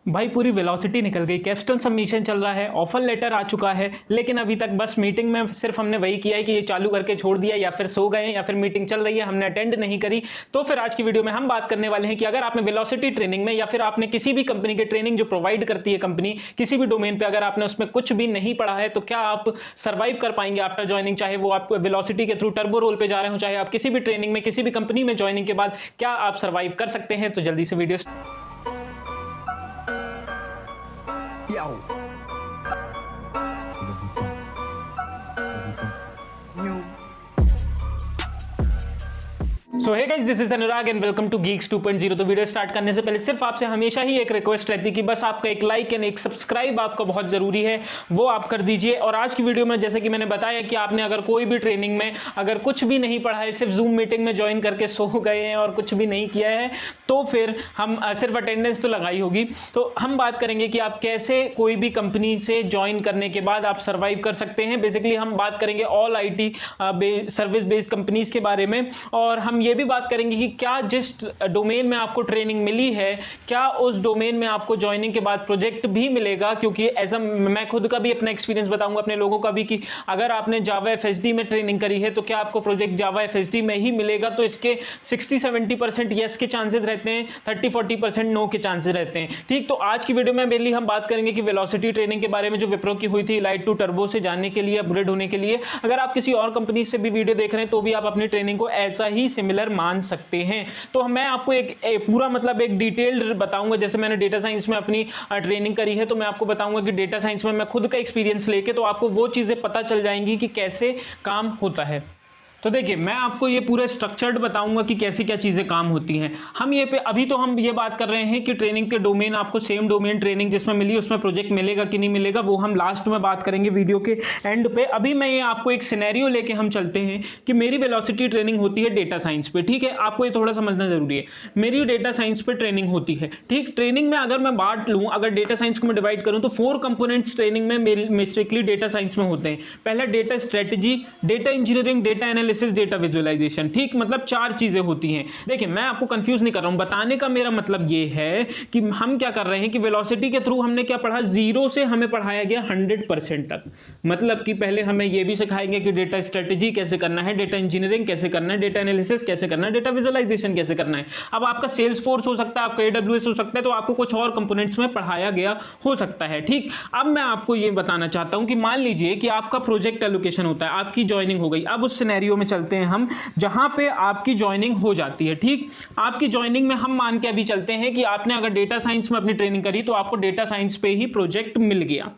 भाई पूरी वेलोसिटी निकल गई, कैप्स्टोन सबमिशन चल रहा है, ऑफर लेटर आ चुका है, लेकिन अभी तक बस मीटिंग में सिर्फ हमने वही किया है कि ये चालू करके छोड़ दिया, या फिर सो गए, या फिर मीटिंग चल रही है हमने अटेंड नहीं करी। तो फिर आज की वीडियो में हम बात करने वाले हैं कि अगर आपने वेलोसिटी ट्रेनिंग में या फिर आपने किसी भी कंपनी के ट्रेनिंग जो प्रोवाइड करती है कंपनी किसी भी डोमेन पे, अगर आपने उसमें कुछ भी नहीं पढ़ा है तो क्या आप सर्वाइव कर पाएंगे आफ्टर ज्वाइनिंग, चाहे वो आप वेलोसिटी के थ्रू टर्बो रोल पे जा रहे हो, चाहे आप किसी भी ट्रेनिंग में किसी भी कंपनी में ज्वाइनिंग के बाद क्या आप सर्वाइव कर सकते हैं। तो जल्दी से video so hey guys, this is Anurag and welcome to Geeks 2.0। तो वीडियो स्टार्ट करने से पहले सिर्फ आपसे हमेशा ही एक रिक्वेस्ट रहती है कि बस आपका एक लाइक एंड एक सब्सक्राइब आपका बहुत जरूरी है, वो आप कर दीजिए। और आज की वीडियो में जैसे कि मैंने बताया कि आपने अगर कोई भी ट्रेनिंग में अगर कुछ भी नहीं पढ़ा है, सिर्फ जूम मीटिंग में ज्वाइन करके सो गए हैं और कुछ भी नहीं किया है, तो फिर हम सिर्फ अटेंडेंस तो लगाई होगी। तो हम बात करेंगे कि आप कैसे कोई भी कंपनी से ज्वाइन करने के बाद आप सर्वाइव कर सकते हैं। बेसिकली हम बात करेंगे all IT service based companies के बारे में, और हम ये भी बात करेंगे कि क्या जिस डोमेन में आपको ट्रेनिंग मिली है क्या उस डोमेन में आपको ज्वाइनिंग के बाद प्रोजेक्ट भी मिलेगा। क्योंकि ऐसा मैं खुद का भी अपना एक्सपीरियंस बताऊंगा, अपने लोगों का भी, कि अगर आपने जावा FSD में ट्रेनिंग करी है तो क्या आपको प्रोजेक्ट जावा FSD में ही मिलेगा। तो इसके 60-70% यस के चांसेस रहते हैं, 30-40% नो के चांसेस रहते हैं। ठीक, तो आज की वीडियो में मेनली हम बात करेंगे कि वेलोसिटी ट्रेनिंग के बारे में जो विप्रो की हुई थी लाइट टू टर्बो से जाने के लिए, अपग्रेड होने के लिए। अगर आप किसी और कंपनी से भी वीडियो देख रहे हैं तो भी आप अपनी ट्रेनिंग को ऐसा ही सिमिलर मान सकते हैं। तो मैं आपको एक पूरा मतलब एक डिटेल्ड बताऊंगा। जैसे मैंने डेटा साइंस में अपनी ट्रेनिंग करी है तो मैं आपको बताऊंगा कि डेटा साइंस में मैं खुद का एक्सपीरियंस लेके, तो आपको वो चीजें पता चल जाएंगी कि कैसे काम होता है। तो देखिए, मैं आपको ये पूरा स्ट्रक्चर्ड बताऊंगा कि कैसी क्या चीज़ें काम होती हैं। हम ये अभी तो हम ये बात कर रहे हैं कि ट्रेनिंग के डोमेन, आपको सेम डोमेन ट्रेनिंग जिसमें मिली उसमें प्रोजेक्ट मिलेगा कि नहीं मिलेगा, वो हम लास्ट में बात करेंगे वीडियो के एंड पे। अभी मैं ये आपको एक सिनेरियो लेके हम चलते हैं कि मेरी वेलोसिटी ट्रेनिंग होती है डेटा साइंस पे। ठीक है, आपको ये थोड़ा समझना जरूरी है। मेरी डेटा साइंस पे ट्रेनिंग होती है। ठीक, ट्रेनिंग में अगर मैं बांट लूँ, अगर डेटा साइंस को मैं डिवाइड करूँ तो 4 कंपोनेंट्स ट्रेनिंग में स्ट्रिक्टली डेटा साइंस में होते हैं। पहला data strategy, data engineering, data analysis, data visualisation. ठीक, मतलब 4 चीजें होती हैं। देखिए, मैं आपको कंफ्यूज नहीं कर रहा हूं, बताने का मेरा मतलब ये है कि हम क्या कर रहे हैं कि वेलोसिटी के थ्रू हमने क्या पढ़ा, 0 से हमें पढ़ाया गया 100% तक। मतलब कि पहले हमें यह भी सिखाएंगे कि डेटा स्ट्रेटजी कैसे करना है, डेटा इंजीनियरिंग कैसे करना है, डेटा एनालिसिस कैसे करना है, डेटा विजुअलाइजेशन कैसे करना है। अब आपका सेल्स फोर्स हो सकता है, आपका AWS हो सकता है, तो आपको कुछ और कंपोनेंट्स में पढ़ाया गया हो सकता है। ठीक, अब मैं आपको यह बताना चाहता हूं कि मान लीजिए कि आपका प्रोजेक्ट एलोकेशन होता है, आपकी ज्वाइनिंग हो गई। अब उस सिनेरियो में चलते हैं हम जहां पे आपकी ज्वाइनिंग हो जाती है। ठीक, आपकी ज्वाइनिंग में हम मान के अभी चलते हैं कि आपने अगर डेटा साइंस में अपनी ट्रेनिंग करी तो आपको डेटा साइंस पे ही प्रोजेक्ट मिल गया।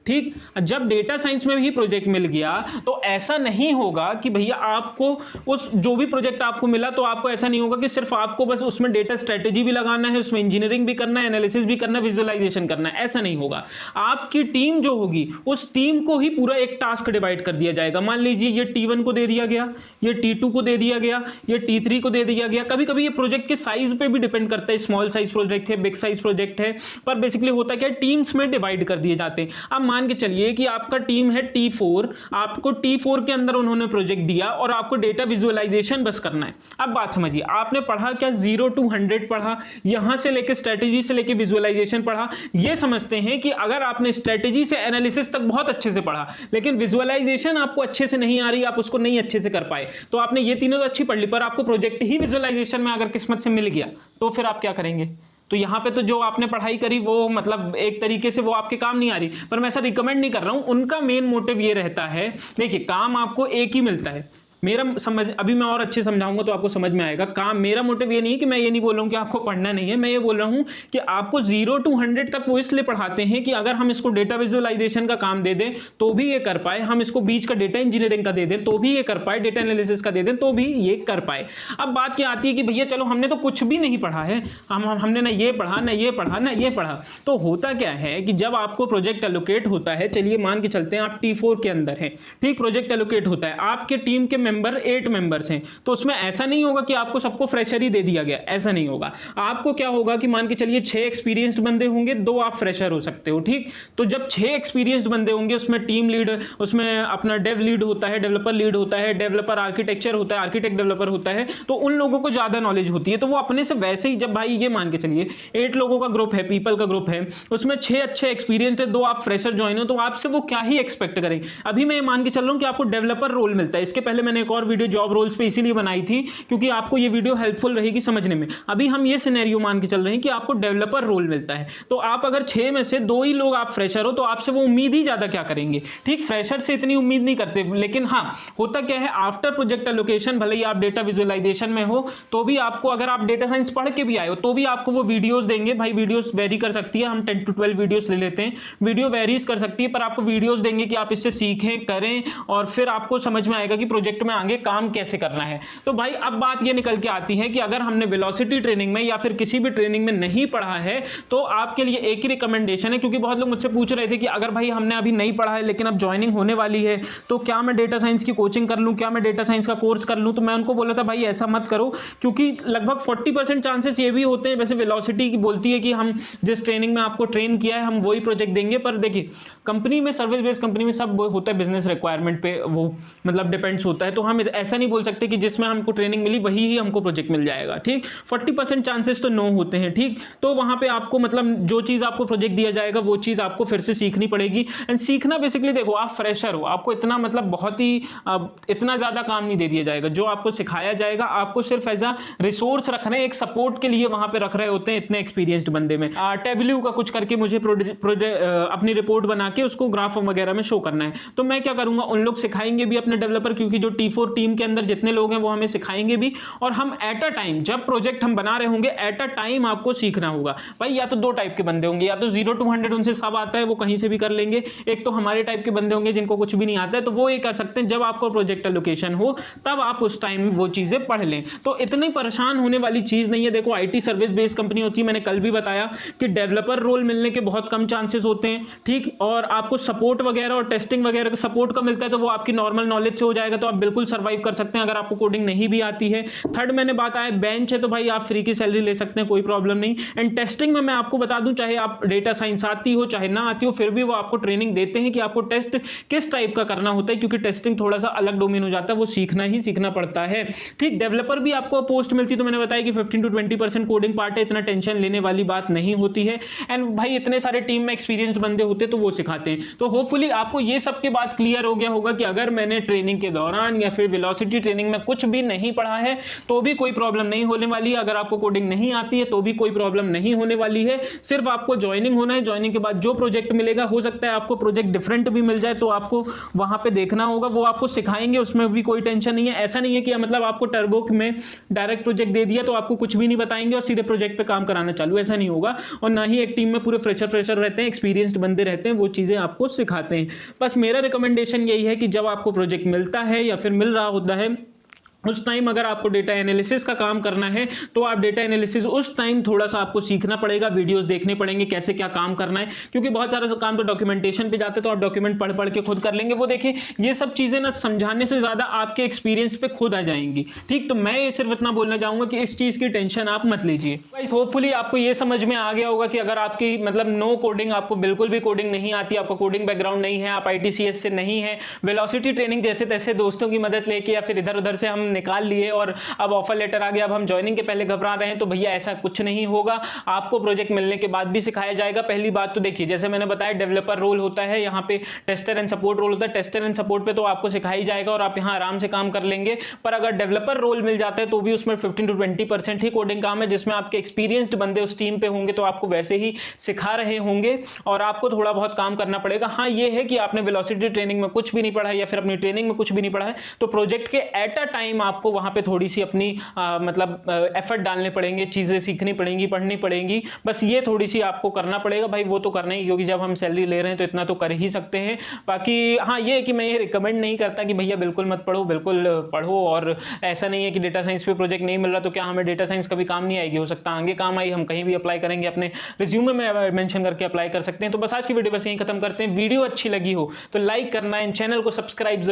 ठीक, जब डेटा साइंस में भी प्रोजेक्ट मिल गया तो ऐसा नहीं होगा कि भैया आपको उस जो भी प्रोजेक्ट आपको मिला तो आपको ऐसा नहीं होगा कि सिर्फ आपको बस उसमें डेटा स्ट्रेटेजी भी लगाना है, उसमें इंजीनियरिंग भी करना है, एनालिसिस भी करना है, विजुअलाइजेशन करना है। ऐसा नहीं होगा। आपकी टीम जो होगी उस टीम को ही पूरा एक टास्क डिवाइड कर दिया जाएगा। मान लीजिए ये T1 को दे दिया गया, ये T2 को दे दिया गया, ये T3 को दे दिया गया। कभी कभी ये प्रोजेक्ट के साइज पे भी डिपेंड करता है, स्मॉल साइज प्रोजेक्ट है, बिग साइज प्रोजेक्ट है, पर बेसिकली होता क्या है, टीम्स में डिवाइड कर दिए जाते हैं। अब मान के चलिए कि आपका टीम है T4, आपको T4 के अंदर उन्होंने प्रोजेक्ट दिया और आपको डेटा विजुअलाइजेशन बस करना है। अब बात समझिए, आपने पढ़ा क्या, 0 to 100 पढ़ा, यहां से लेके स्ट्रेटेजी से लेके विजुअलाइजेशन पढ़ा। ये समझते हैं कि अगर आपने स्ट्रेटेजी से एनालिसिस तक बहुत अच्छे से पढ़ा लेकिन विजुअलाइजेशन आपको अच्छे से नहीं आ रही, आप उसको नहीं अच्छे से कर पाए, तो आपने ये तीनों तो अच्छी पढ़ ली पर आपको प्रोजेक्ट ही विजुअलाइजेशन में अगर किस्मत से मिल गया तो फिर आप क्या करेंगे। तो यहाँ पे तो जो आपने पढ़ाई करी वो मतलब एक तरीके से वो आपके काम नहीं आ रही। पर मैं ऐसा रिकमेंड नहीं कर रहा हूँ। उनका मेन मोटिव ये रहता है, देखिए काम आपको एक ही मिलता है। मेरा समझ, अभी मैं और अच्छे समझाऊंगा तो आपको समझ में आएगा। काम, मेरा मोटिव ये नहीं है कि मैं ये नहीं बोल रहा हूँ कि आपको पढ़ना नहीं है, मैं ये बोल रहा हूँ कि आपको 0 to 100 तक वो इसलिए पढ़ाते हैं कि अगर हम इसको डेटा विजुअलाइजेशन का काम दे दें तो भी ये कर पाए, हम इसको बीच का डेटा इंजीनियरिंग का दे दें तो भी ये कर पाए, डेटा एनालिसिस का दे दें तो भी ये कर पाए। अब बात क्या आती है कि भैया चलो हमने तो कुछ भी नहीं पढ़ा है, हमने ना ये पढ़ा ना ये पढ़ा ना ये पढ़ा। तो होता क्या है कि जब आपको प्रोजेक्ट एलोकेट होता है, चलिए मान के चलते हैं आप T4 के अंदर हैं। ठीक, प्रोजेक्ट एलोकेट होता है, आपके टीम के मेंबर 8 मेंबर्स हैं, तो उसमें ऐसा नहीं होगा कि आपको सबको फ्रेशर ही दे दिया गया, ऐसा नहीं होगा। आपको क्या होगा कि मान के चलिए 6 एक्सपीरियंस्ड बंदे होंगे, 2 आप फ्रेशर हो सकते हो, ठीक। तो जब 6 एक्सपीरियंस्ड बंदे होंगे, उसमें टीम लीड, उसमें अपना डेव लीड होता है, डेवलपर लीड होता है, डेवलपर आर्किटेक्चर होता है, आर्किटेक्ट डेवलपर होता है, तो उन लोगों को ज्यादा नॉलेज होती है। तो वो अपने से वैसे ही, जब भाई ये मान के चलिए 8 लोगों का ग्रुप है, पीपल का ग्रुप है, उसमें 6 अच्छे एक्सपीरियंस है, 2 आप फ्रेशर ज्वाइन हो, तो आपसे वो क्या ही एक्सपेक्ट करें। अभी मैं मान के चल रहा हूं कि आपको डेवलपर रोल मिलता है, इसके पहले मैंने एक और वीडियो जॉब रोल्स पे इसीलिए बनाई थी क्योंकि आपको ये वीडियो हेल्पफुल रहेगी समझने में। अभी हम ये सिनेरियो मान के चल रहे हैं कि आपको डेवलपर रोल मिलता है, तो आप अगर 6 में से 2 ही लोग आप फ्रेशर हो, तो आपसे वो उम्मीद ही ज्यादा क्या करेंगे, ठीक। फ्रेशर से इतनी उम्मीद नहीं करते, लेकिन हाँ होता क्या है, आफ्टर प्रोजेक्ट एलोकेशन भले ही आप डेटा विजुअलाइजेशन में हो, तो भी आपको, अगर आप डेटा साइंस पढ़ के भी आए हो, तो भी आपको वो वीडियोस देंगे। भाई वीडियोस वेरी कर सकती है, हम 10 to 12 वीडियोस ले लेते हैं, वीडियो वेरीज कर सकती है, पर आपको वीडियोस देंगे कि आप इससे सीखें, करें, और फिर आपको समझ में आएगा कि प्रोजेक्ट में आगे काम कैसे करना है। तो भाई अब बात ये निकल के आती है कि अगर हमने वेलोसिटी ट्रेनिंग में या फिर किसी भी ट्रेनिंग में नहीं पढ़ा है, तो आपके लिए एक ही रिकमेंडेशन है, क्योंकि बहुत लोग मुझसे पूछ रहे थे कि अगर भाई हमने अभी नहीं पढ़ा है लेकिन अब ज्वाइनिंग होने वाली है, तो क्या मैं डेटा साइंस की कोचिंग कर लूं, क्या मैं डेटा साइंस का कोर्स कर लूं। तो मैं उनको बोला था भाई ऐसा मत करो, क्योंकि लगभग 40% चांसेस ये भी होते हैं, वैसे वेलोसिटी की बोलती है कि हम जिस ट्रेनिंग में आपको ट्रेन किया है हम वही प्रोजेक्ट देंगे, पर देखिए कंपनी में, सर्विस बेस्ड कंपनी में सब होता है बिजनेस रिक्वायरमेंट पे, वो मतलब डिपेंड्स होता है। तो हम ऐसा नहीं बोल सकते कि जिसमें हमको ट्रेनिंग मिली वही ही हमको प्रोजेक्ट मिल जाएगा, ठीक। 40% चांसेस तो नो होते हैं, ठीक। तो वहां पे आपको मतलब जो चीज आपको प्रोजेक्ट दिया जाएगा वो चीज आपको फिर से सीखनी पड़ेगी। एंड सीखना बेसिकली, देखो आप फ्रेशर हो, आपको इतना मतलब बहुत ही इतना ज्यादा काम नहीं दे दिया जाएगा। जो आपको सिखाया जाएगा आपको सिर्फ एज अ रिसोर्स रख रहे हैं, एक सपोर्ट के लिए वहां पे रख रहे होते हैं इतने एक्सपीरियंस्ड बंदे में। टेबल्यू का कुछ करके मुझे अपनी रिपोर्ट बना के उसको ग्राफ वगैरह में शो करना है, तो मैं क्या करूंगा, उन लोग सिखाएंगे भी अपने डेवलपर, क्योंकि जो T4 टीम के अंदर जितने लोग हैं वो हमें सिखाएंगे भी, और हम एट अ टाइम, जब प्रोजेक्ट हम बना रहे होंगे एट अ टाइम आपको सीखना होगा। भाई या तो 2 टाइप के बंदे होंगे, या तो 0 to 100 उनसे सब आता है, वो कहीं से भी कर लेंगे। एक तो हमारे टाइप के बंदे होंगे जिनको कुछ भी नहीं आता है, तो वो ये कर सकते हैं जब आपको प्रोजेक्ट एलोकेशन हो तब आप उस टाइम में वो चीजें पढ़ लें। तो इतनी परेशान होने वाली चीज नहीं है। देखो IT सर्विस बेस्ड कंपनी होती है, मैंने कल भी बताया कि डेवलपर रोल मिलने के बहुत कम चांसेस होते हैं, ठीक। और आपको सपोर्ट वगैरह और टेस्टिंग वगैरह का सपोर्ट का मिलता है, तो वो आपकी नॉर्मल नॉलेज से हो जाएगा, तो आप बिल्कुल सर्वाइव कर सकते हैं अगर आपको कोडिंग नहीं भी आती है। थर्ड मैंने बात आया बेंच है, तो भाई आप फ्री की सैलरी ले सकते हैं, कोई प्रॉब्लम नहीं। एंड टेस्टिंग में मैं आपको बता दूं, चाहे आप डेटा साइंस आती हो चाहे ना आती हो, फिर भी वो आपको ट्रेनिंग देते हैं कि आपको टेस्ट किस टाइप का करना होता है, क्योंकि टेस्टिंग थोड़ा सा अलग डोमेन हो जाता है, वो सीखना ही सीखना पड़ता है, ठीक। डेवलपर भी आपको पोस्ट मिलती है, तो मैंने बताया कि 15 to 20% कोडिंग पार्ट है, इतना टेंशन लेने वाली बात नहीं होती है। एंड भाई इतने सारे टीम में एक्सपीरियंस्ड बंदे होते हैं, तो वो सिखाते हैं। तो होपफुली आपको ये सब के बात क्लियर हो गया होगा कि अगर मैंने ट्रेनिंग के दौरान या फिर वेलोसिटी ट्रेनिंग में कुछ भी नहीं पढ़ा है तो भी कोई प्रॉब्लम नहीं होने वाली है। अगर आपको कोडिंग नहीं आती है तो भी कोई प्रॉब्लम नहीं होने वाली है। सिर्फ आपको ज्वाइनिंग होना है, ज्वाइनिंग के बाद जो प्रोजेक्ट मिलेगा, हो सकता है आपको प्रोजेक्ट डिफरेंट भी मिल जाए, तो आपको वहां पे देखना होगा, वो आपको सिखाएंगे, उसमें भी कोई टेंशन नहीं है। ऐसा नहीं है कि मतलब आपको टर्बो में डायरेक्ट प्रोजेक्ट दे दिया तो आपको कुछ भी नहीं बताएंगे और सीधे प्रोजेक्ट पे काम कराना चालू, ऐसा नहीं होगा। और ना ही एक टीम में पूरे फ्रेशर रहते हैं, एक्सपीरियंस्ड बंदे रहते हैं, वो चीजें आपको सिखाते हैं। बस मेरा रिकमेंडेशन यही है कि जब आपको प्रोजेक्ट मिलता है या फिर मिल रहा होता है, उस टाइम अगर आपको डेटा एनालिसिस का काम करना है तो आप डेटा एनालिसिस उस टाइम थोड़ा सा आपको सीखना पड़ेगा, वीडियोस देखने पड़ेंगे कैसे क्या काम करना है, क्योंकि बहुत सारा काम तो डॉक्यूमेंटेशन पे जाते हैं, तो आप डॉक्यूमेंट पढ़ के खुद कर लेंगे। वो देखिए ये सब चीजें ना समझाने से ज्यादा आपके एक्सपीरियंस पे खुद आ जाएंगी, ठीक। तो मैं ये सिर्फ इतना बोलना चाहूंगा कि इस चीज की टेंशन आप मत लीजिए। गाइस होपफुली आपको ये समझ में आ गया होगा कि अगर आपकी मतलब नो कोडिंग, आपको बिल्कुल भी कोडिंग नहीं आती, आपका कोडिंग बैकग्राउंड नहीं है, आप ITCS से नहीं है, वेलोसिटी ट्रेनिंग जैसे तैसे दोस्तों की मदद लेके या फिर इधर उधर से हम निकाल लिए और अब ऑफर लेटर आ गया, अब हम ज्वाइनिंग के पहले घबरा रहे हैं, तो भैया ऐसा कुछ नहीं होगा। आपको प्रोजेक्ट मिलने के बाद भी सिखाया जाएगा। पहली बात तो देखिए, जैसे मैंने बताया डेवलपर रोल होता है, यहाँ पे टेस्टर एंड सपोर्ट रोल होता है। टेस्टर एंड सपोर्ट पे तो आपको सिखाई जाएगा और आप यहाँ आराम से काम कर लेंगे। पर अगर डेवलपर रोल मिल जाता है तो भी उसमें 15 to 20% ही कोडिंग काम है, जिसमें आपके एक्सपीरियंस्ड बंदे उस टीम पे होंगे, तो आपको वैसे ही सिखा रहे होंगे और आपको थोड़ा बहुत काम करना पड़ेगा। हाँ ये है कि आपने वेलोसिटी ट्रेनिंग में कुछ भी नहीं पढ़ा है या फिर अपनी ट्रेनिंग में कुछ भी नहीं पढ़ा है, तो प्रोजेक्ट के एट अ टाइम आपको वहां पे थोड़ी सी अपनी मतलब एफर्ट डालने पड़ेंगे, चीजें सीखनी पड़ेंगी, पढ़नी पड़ेंगी। बस ये थोड़ी सी आपको करना पड़ेगा भाई, वो तो करना ही, क्योंकि जब हम सैलरी ले रहे हैं तो इतना तो कर ही सकते हैं। बाकी हाँ ये है कि मैं ये रिकमेंड नहीं करता कि भैया बिल्कुल मत पढ़ो, बिल्कुल पढ़ो। और ऐसा नहीं है कि डेटा साइंस पे प्रोजेक्ट नहीं मिल रहा तो क्या हमें डेटा साइंस कभी काम नहीं आएगी, हो सकता है आगे काम आई, हम कहीं भी अप्लाई करेंगे, अपने रिज्यूमे में मेंशन करके अप्लाई कर सकते हैं। तो बस आज की वीडियो बस यहीं खत्म करते हैं। वीडियो अच्छी लगी हो तो लाइक करना है, चैनल को सब्सक्राइब